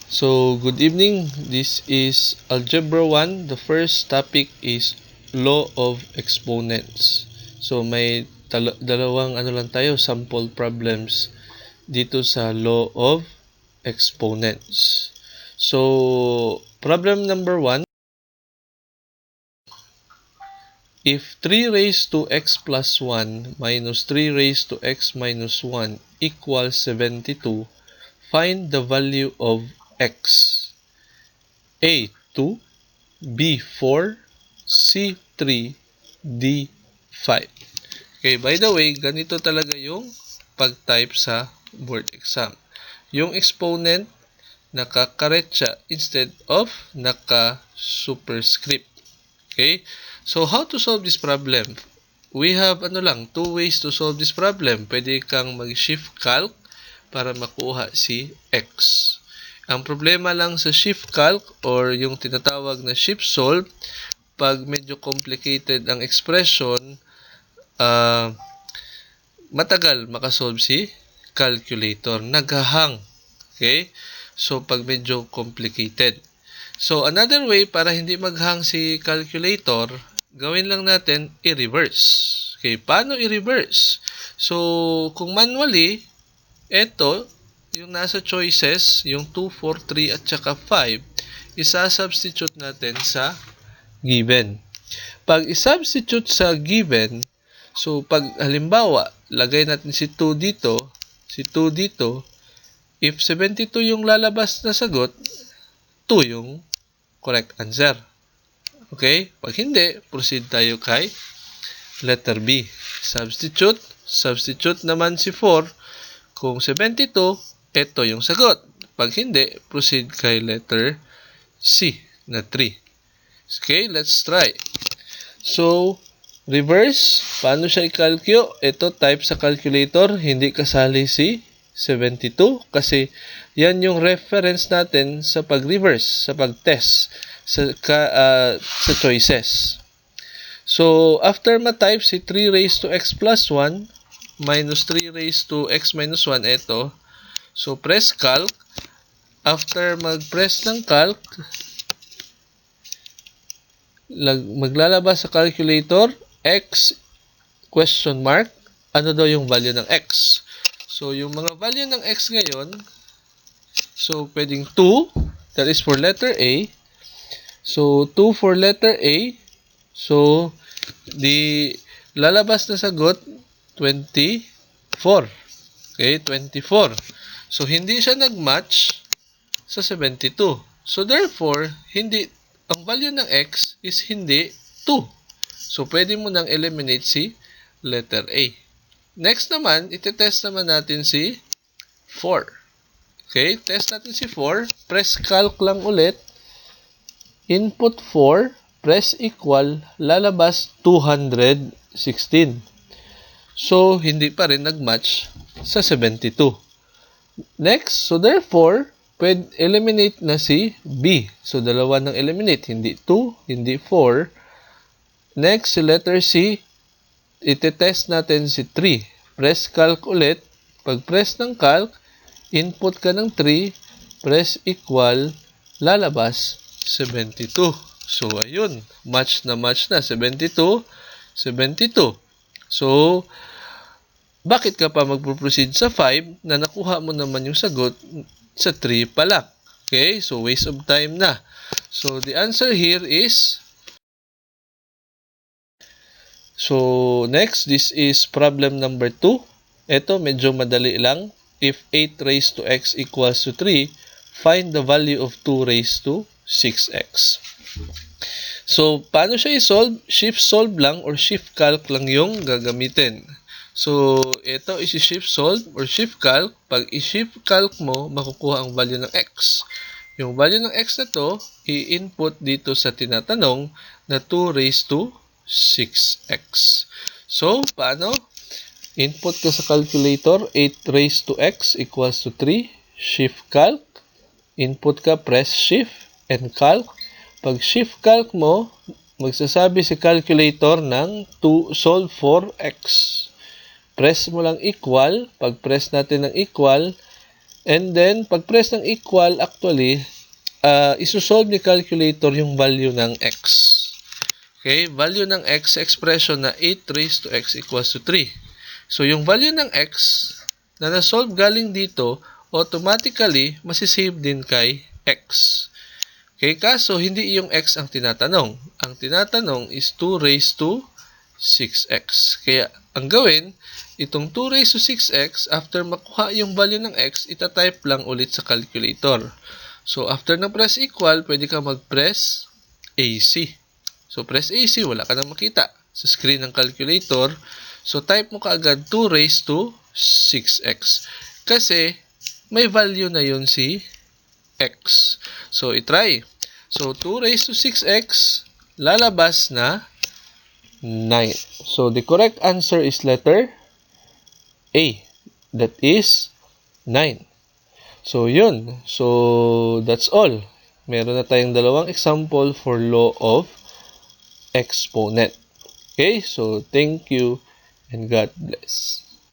So, good evening. This is Algebra 1. The first topic is Law of Exponents. So, may dalawang lang tayo, sample problems dito sa Law of Exponents. So, problem number 1. If 3 raised to x plus 1 minus 3 raised to x minus 1 equals 72, find the value of x. A 2, B 4, C 3, D 5. Okay, by the way, ganito talaga yung pag-type sa board exam. Yung exponent naka-karetsa instead of naka-superscript. Okay? So, how to solve this problem? We have two ways to solve this problem. Pwede kang mag-shift calc para makuha si x. Ang problema lang sa shift calc or yung tinatawag na shift solve, pag medyo complicated ang expression, matagal makasolve si calculator. Naghahang. Okay? So, pag medyo complicated. So, another way para hindi maghang si calculator, gawin lang natin i-reverse. Okay, paano i-reverse? So, kung manually, ito, yung nasa choices, yung 2, 4, 3, at saka 5, isa-substitute natin sa given. Pag isa-substitute sa given, so pag halimbawa, lagay natin si 2 dito, if 72 yung lalabas na sagot, 2 yung correct answer. Okay? Pag hindi, proceed tayo kay letter B. Substitute naman si 4. Kung 72, ito yung sagot. Pag hindi, proceed kay letter C na 3. Okay, let's try. So, reverse. Paano siya i-calculate? Ito, type sa calculator. Hindi kasali si 72 kasi yan yung reference natin sa pag-reverse, sa pag-test, sa choices. So, after ma-type si 3 raised to x plus 1 minus 3 raised to x minus 1, ito. So, press calc. After mag-press ng calc, maglalabas sa calculator, x, question mark, ano daw yung value ng x. So, yung mga value ng x ngayon, so, pwedeng 2, that is for letter A. So, 2 for letter A. So, the lalabas na sagot, 24. Okay, 24. So, hindi siya nag-match sa 72. So, therefore, ang value ng x is hindi 2. So, pwede mo nang eliminate si letter A. Next naman, iti-test naman natin si 4. Okay, test natin si 4. Press calc lang ulit. Input 4, press equal, lalabas 216. So, hindi pa rin nag-match sa 72. Next, so therefore, eliminate na si B. So, dalawa ng eliminate. Hindi 2, hindi 4. Next, si letter C, iti-test natin si 3. Press calc ulit. Pag press ng calc, input ka ng 3, press equal, lalabas 72. So, ayun. Match na 72, 72. So, bakit ka pa magpo-proceed sa 5 na nakuha mo naman yung sagot sa 3 pa lang? Okay? So, waste of time na. So, the answer here is, so, next, this is problem number 2. Ito, medyo madali lang. If 8 raised to x equals to 3, find the value of 2 raised to 6x. So, paano siya i-solve? Shift solve lang or shift calc lang yung gagamitin. So, ito isi-shift solve or shift calc. Pag i-shift calc mo, makukuha ang value ng x. Yung value ng x na to, i-input dito sa tinatanong na 2 raised to 6x. So, paano? Input ka sa calculator, 8 raised to x equals to 3. Shift calc. Input ka, press shift and calc. Pag shift calc mo, magsasabi si calculator ng solve for x. Press mo lang equal. Pag press natin ng equal, And then, pag press ng equal, actually, isosolve ni calculator yung value ng x. Okay, value ng x sa expression na 8 raised to x equals to 3. So, yung value ng x na nasolve galing dito, automatically, masisave din kay x. Okay, kaso hindi yung x ang tinatanong. Ang tinatanong is 2 raised to 6x. Kaya, ang gawin, itong 2 raised to 6x, after makuha yung value ng x, itatype lang ulit sa calculator. So, after na press equal, pwede ka mag-press AC. So, press AC, wala ka na makita sa screen ng calculator. So, type mo kaagad 2 raised to 6x. Kasi, may value na yun si x. So, itry. So, 2 raised to 6x, lalabas na 9. So, the correct answer is letter A. That is 9. So, yun. So, that's all. Meron na tayong dalawang example for law of exponent. Okay? So, thank you and God bless.